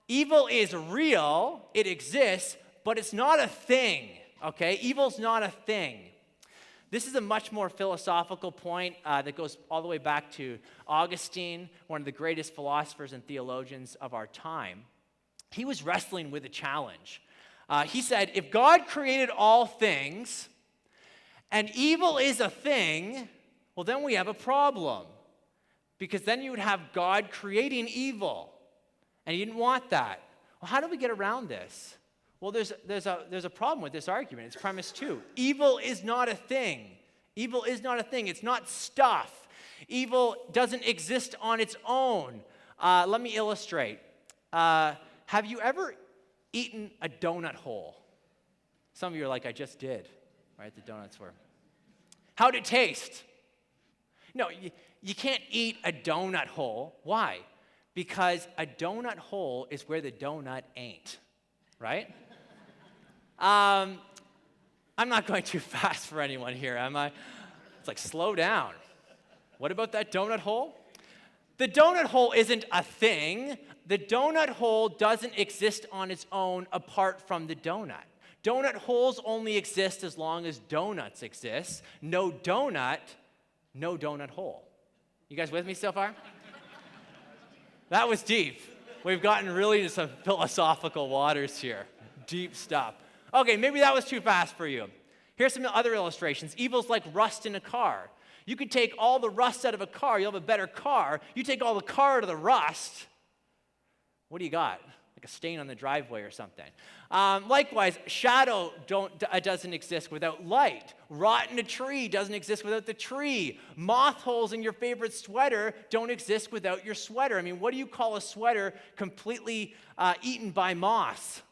Evil is real, it exists, but it's not a thing, okay? Evil's not a thing. This is a much more philosophical point that goes all the way back to Augustine, one of the greatest philosophers and theologians of our time. He was wrestling with a challenge. He said, if God created all things and evil is a thing, well, then we have a problem. Because then you would have God creating evil. And he didn't want that. Well, how do we get around this? Well, there's a problem with this argument. It's premise 2. Evil is not a thing. Evil is not a thing. It's not stuff. Evil doesn't exist on its own. Let me illustrate. Have you ever eaten a donut hole? Some of you are like, I just did. Right? The donuts were. How'd it taste? No, you can't eat a donut hole. Why? Because a donut hole is where the donut ain't, right? I'm not going too fast for anyone here, am I? It's like, slow down. What about that donut hole? The donut hole isn't a thing. The donut hole doesn't exist on its own apart from the donut. Donut holes only exist as long as donuts exist. No donut, no donut hole. You guys with me so far? That was deep. We've gotten really into some philosophical waters here. Deep stuff. Okay, maybe that was too fast for you. Here's some other illustrations. Evil's like rust in a car. You could take all the rust out of a car, you'll have a better car. You take all the car out of the rust, what do you got? Like a stain on the driveway or something. Likewise, shadow doesn't exist without light. Rot in a tree doesn't exist without the tree. Moth holes in your favorite sweater don't exist without your sweater. I mean, what do you call a sweater completely eaten by moths?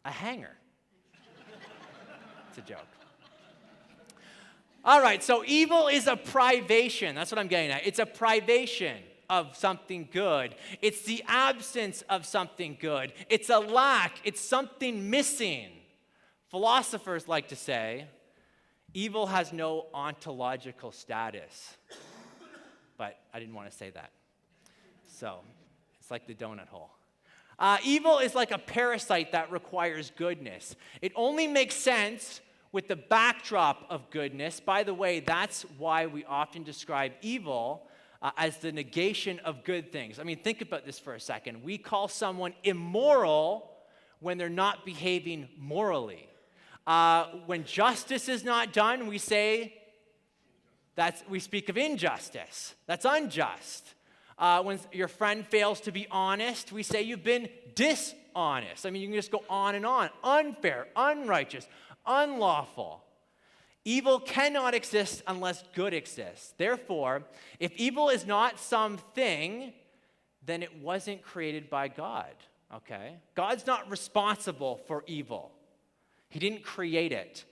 A hanger. It's a joke. All right, so evil is a privation. That's what I'm getting at. It's a privation of something good. It's the absence of something good. It's a lack. It's something missing. Philosophers like to say, evil has no ontological status. But I didn't want to say that. So, it's like the donut hole. Evil is like a parasite that requires goodness. It only makes sense with the backdrop of goodness. By the way, that's why we often describe evil as the negation of good things. I mean, think about this for a second. We call someone immoral when they're not behaving morally. When justice is not done, we say we speak of injustice. That's unjust. When your friend fails to be honest, we say you've been dishonest. I mean, you can just go on and on. Unfair, unrighteous, unlawful. Evil cannot exist unless good exists. Therefore, if evil is not something, then it wasn't created by God, okay? God's not responsible for evil. He didn't create it.